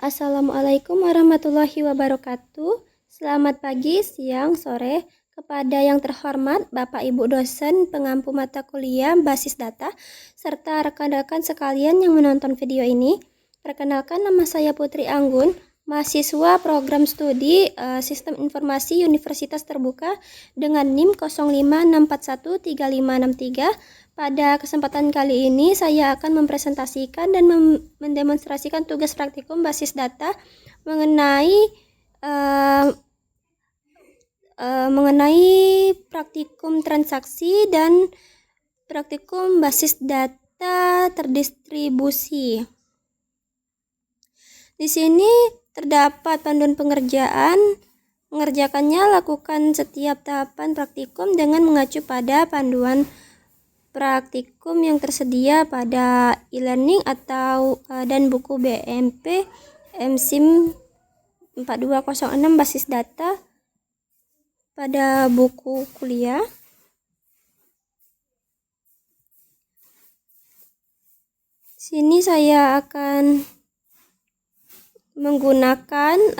Assalamualaikum warahmatullahi wabarakatuh. Selamat pagi, siang, sore kepada yang terhormat Bapak Ibu dosen pengampu mata kuliah basis data serta rekan-rekan sekalian yang menonton video ini. Perkenalkan, nama saya Putri Anggun, mahasiswa program studi Sistem Informasi Universitas Terbuka dengan NIM 05641353. Pada kesempatan kali ini saya akan mempresentasikan dan mendemonstrasikan tugas praktikum basis data mengenai praktikum transaksi dan praktikum basis data terdistribusi. Di sini terdapat panduan pengerjaan. Mengerjakannya lakukan setiap tahapan praktikum dengan mengacu pada panduan praktikum yang tersedia pada e-learning atau dan buku BMP MSIM 4206 basis data pada buku kuliah. Sini saya akan menggunakan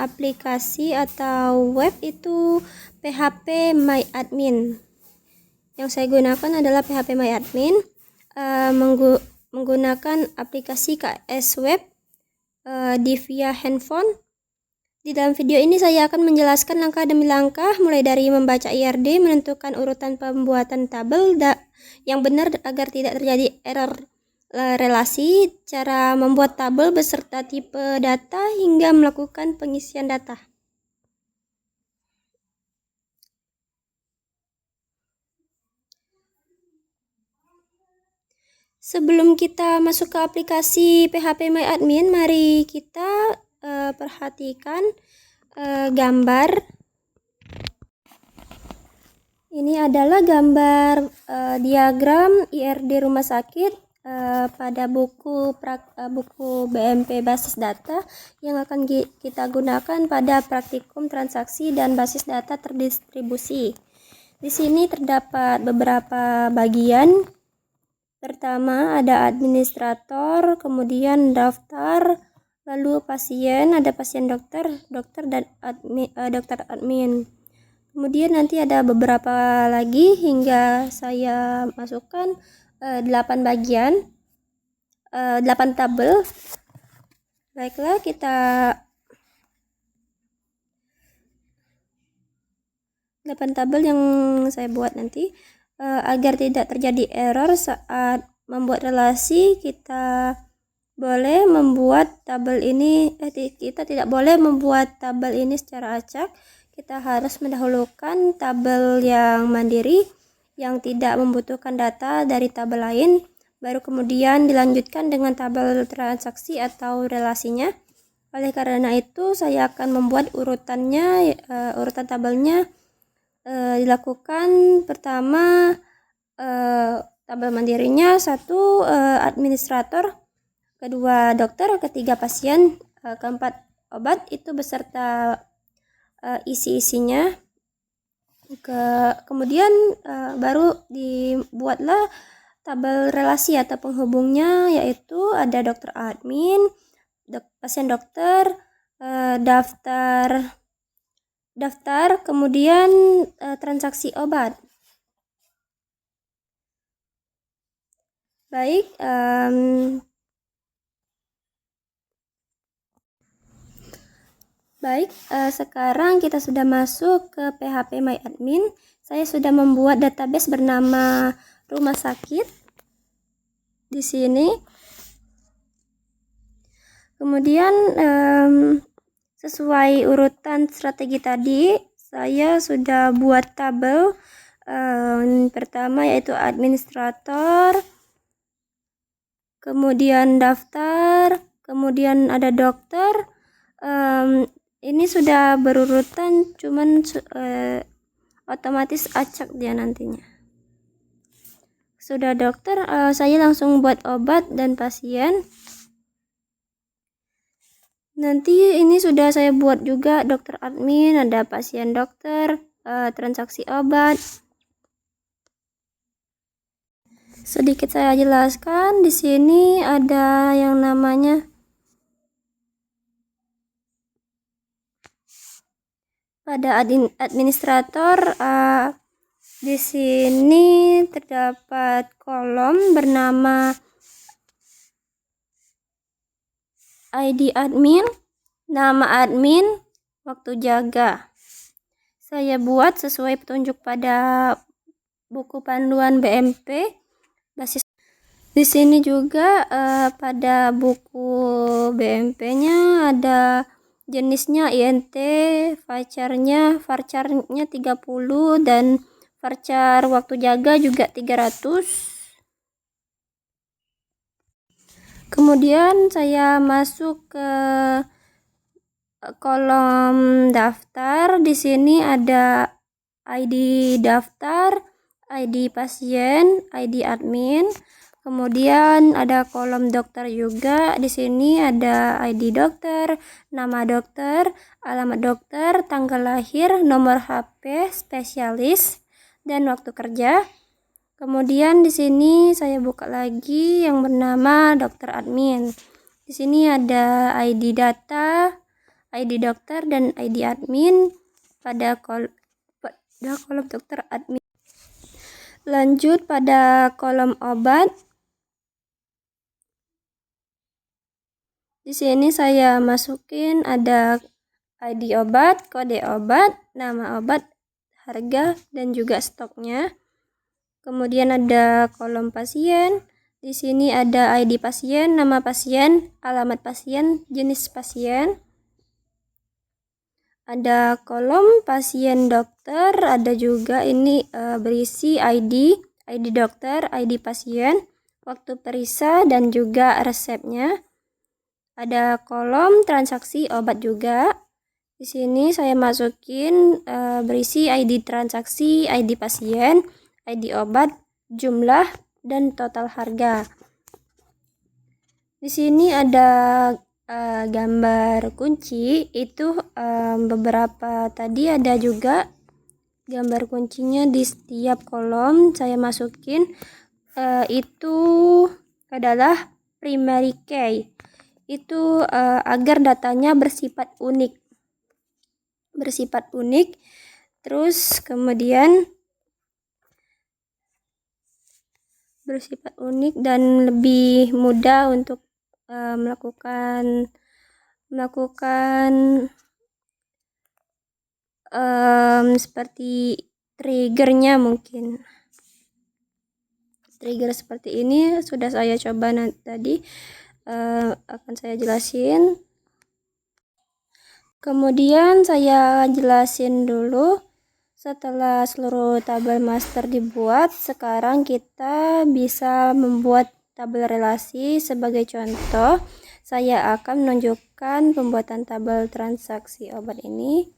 aplikasi atau web itu PHP MyAdmin. Yang saya gunakan adalah PHP MyAdmin, menggunakan aplikasi KS Web di via handphone. Di dalam video ini saya akan menjelaskan langkah demi langkah mulai dari membaca IRD, menentukan urutan pembuatan tabel yang benar agar tidak terjadi error relasi, cara membuat tabel beserta tipe data hingga melakukan pengisian data. Sebelum kita masuk ke aplikasi PHP MyAdmin, mari kita perhatikan gambar. Ini adalah gambar diagram IRD rumah sakit pada buku BMP basis data yang akan kita gunakan pada praktikum transaksi dan basis data terdistribusi. Di sini terdapat beberapa bagian. Pertama ada administrator, kemudian daftar, lalu pasien, ada pasien dokter dan dokter admin. Kemudian nanti ada beberapa lagi hingga saya masukkan 8 bagian, 8 tabel. Baiklah, kita 8 tabel yang saya buat nanti. Agar tidak terjadi error saat membuat relasi, kita boleh membuat tabel ini kita tidak boleh membuat tabel ini secara acak. Kita harus mendahulukan tabel yang mandiri yang tidak membutuhkan data dari tabel lain, baru kemudian dilanjutkan dengan tabel transaksi atau relasinya. Oleh karena itu saya akan membuat urutan tabelnya. Dilakukan pertama tabel mandirinya, 1 administrator, kedua dokter, ketiga pasien, keempat obat itu beserta isi-isinya. Kemudian baru dibuatlah tabel relasi atau penghubungnya, yaitu ada dokter admin, pasien dokter, daftar, kemudian transaksi obat. Baik, sekarang kita sudah masuk ke PHP MyAdmin. Saya sudah membuat database bernama rumah sakit di sini. Kemudian sesuai urutan strategi tadi, saya sudah buat tabel. Pertama yaitu administrator, kemudian daftar, kemudian ada dokter. Ini sudah berurutan, cuman otomatis acak dia nantinya. Sudah dokter, saya langsung buat obat dan pasien. Nanti ini sudah saya buat juga dokter admin, ada pasien dokter, transaksi obat. Sedikit saya jelaskan, di sini ada yang namanya Pada administrator di sini terdapat kolom bernama ID admin, nama admin, waktu jaga. Saya buat sesuai petunjuk pada buku panduan BMP basis. Di sini juga pada buku BMP-nya ada jenisnya INT, varcharnya 30 dan varchar waktu jaga juga 300. Kemudian saya masuk ke kolom daftar. Di sini ada ID daftar, ID pasien, ID admin. Kemudian ada kolom dokter juga. Di sini ada ID dokter, nama dokter, alamat dokter, tanggal lahir, nomor HP, spesialis, dan waktu kerja. Kemudian di sini saya buka lagi yang bernama dokter admin. Di sini ada ID data, ID dokter, dan ID admin pada kolom dokter admin. Lanjut pada kolom obat. Di sini saya masukin ada ID obat, kode obat, nama obat, harga, dan juga stoknya. Kemudian ada kolom pasien. Di sini ada ID pasien, nama pasien, alamat pasien, jenis pasien. Ada kolom pasien dokter, ada juga ini berisi ID dokter, ID pasien, waktu periksa, dan juga resepnya. Ada kolom transaksi obat juga. Di sini saya masukin berisi ID transaksi, ID pasien, ID obat, jumlah, dan total harga. Di sini ada gambar kunci, itu beberapa tadi ada juga gambar kuncinya di setiap kolom saya masukin. Itu adalah primary key. Itu agar datanya bersifat unik. Terus kemudian bersifat unik dan lebih mudah untuk melakukan seperti triggernya mungkin. Trigger seperti ini sudah saya coba tadi, akan saya jelasin. Kemudian saya jelasin dulu. Setelah seluruh tabel master dibuat, sekarang kita bisa membuat tabel relasi. Sebagai contoh, saya akan menunjukkan pembuatan tabel transaksi obat ini.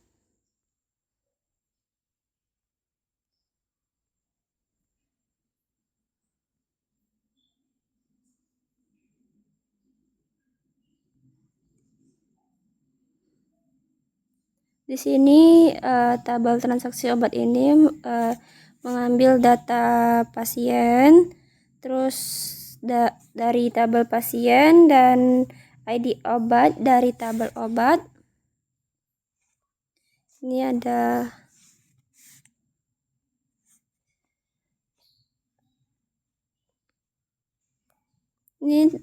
Di sini tabel transaksi obat ini mengambil data pasien, terus dari tabel pasien dan ID obat dari tabel obat. Ini ada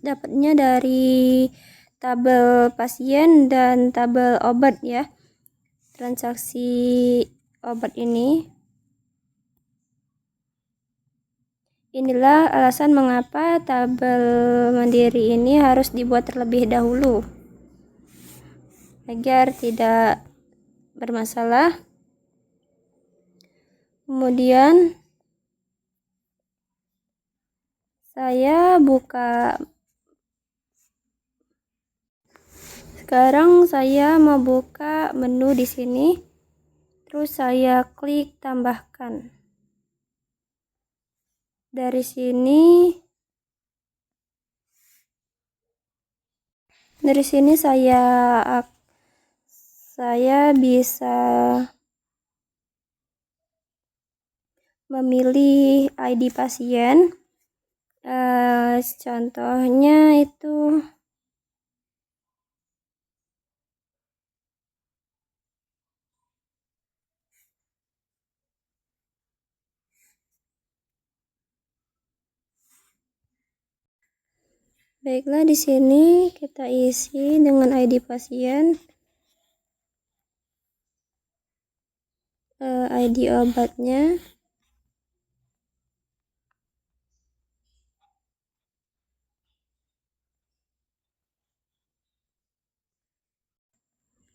dapatnya dari tabel pasien dan tabel obat ya. Transaksi obat ini. Inilah alasan mengapa tabel mandiri ini harus dibuat terlebih dahulu agar tidak bermasalah. Kemudian sekarang saya mau buka menu di sini. Terus saya klik tambahkan. Dari sini saya bisa memilih ID pasien. Contohnya itu Baiklah, di sini kita isi dengan ID pasien, ID obatnya,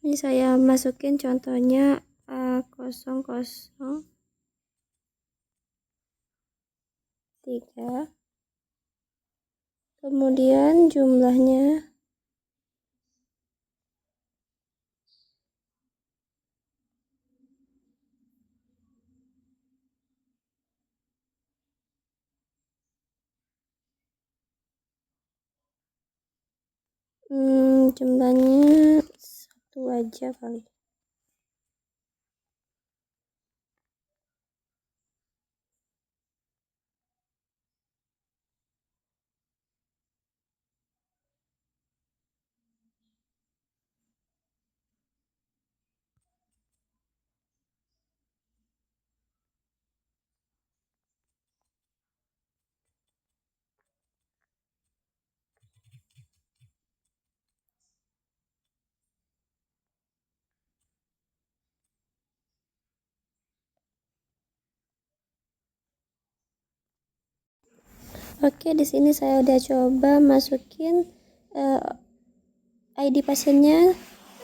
ini saya masukin contohnya A003, kemudian jumlahnya jumlahnya 1 aja kali. Oke, di sini saya udah coba masukin ID pasiennya,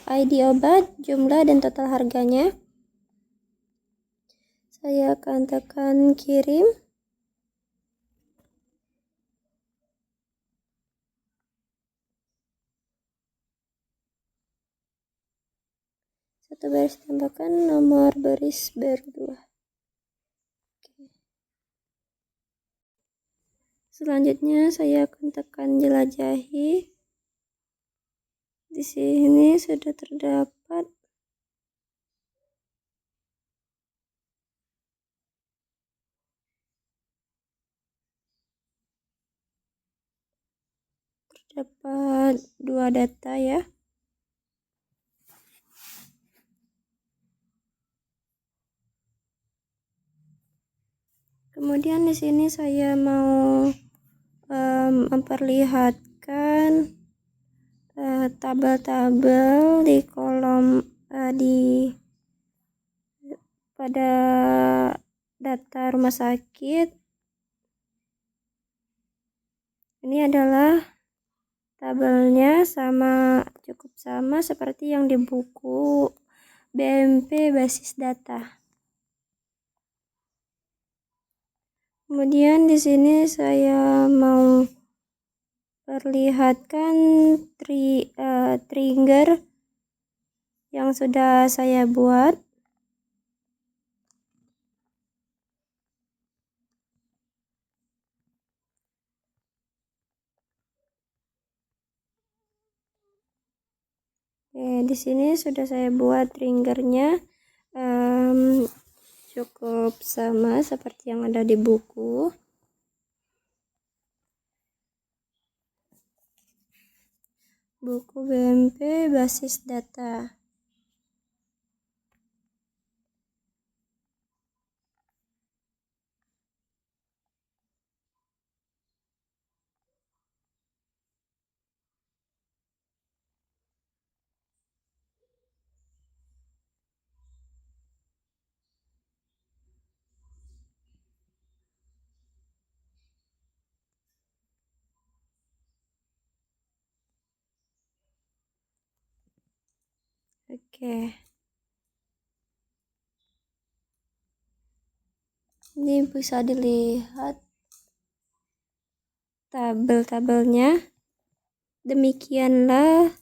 ID obat, jumlah, dan total harganya. Saya akan tekan kirim. Satu baris tambahkan nomor baris baru 2. Selanjutnya saya akan tekan jelajahi. Di sini sudah terdapat dua data ya. Kemudian di sini saya mau memperlihatkan tabel-tabel di kolom pada data rumah sakit. Ini adalah tabelnya cukup sama seperti yang di buku BMP basis data. Kemudian di sini saya mau perlihatkan trigger yang sudah saya buat. Di sini sudah saya buat triggernya, cukup sama seperti yang ada di buku. Buku BMP basis data. Oke. Ini bisa dilihat tabel-tabelnya. Demikianlah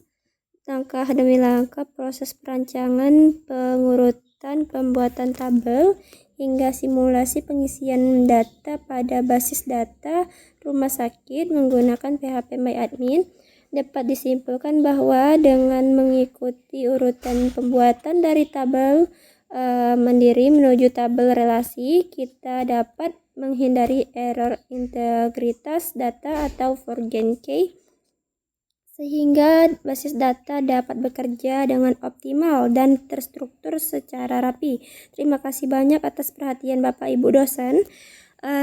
langkah demi langkah proses perancangan, pengurutan, pembuatan tabel, hingga simulasi pengisian data pada basis data rumah sakit menggunakan PHP MyAdmin. Dapat disimpulkan bahwa dengan mengikuti urutan pembuatan dari tabel mandiri menuju tabel relasi, kita dapat menghindari error integritas data atau forget key, sehingga basis data dapat bekerja dengan optimal dan terstruktur secara rapi. Terima kasih banyak atas perhatian Bapak Ibu dosen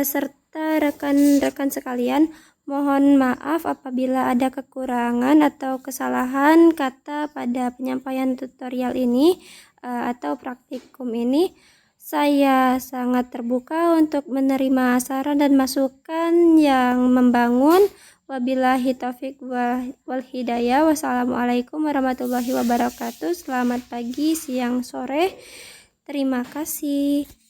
serta serta rekan-rekan sekalian. Mohon maaf apabila ada kekurangan atau kesalahan kata pada penyampaian tutorial ini atau praktikum ini. Saya sangat terbuka untuk menerima saran dan masukan yang membangun. Wabillahi taufik wal hidayah. Wassalamualaikum warahmatullahi wabarakatuh. Selamat pagi, siang, sore. Terima kasih.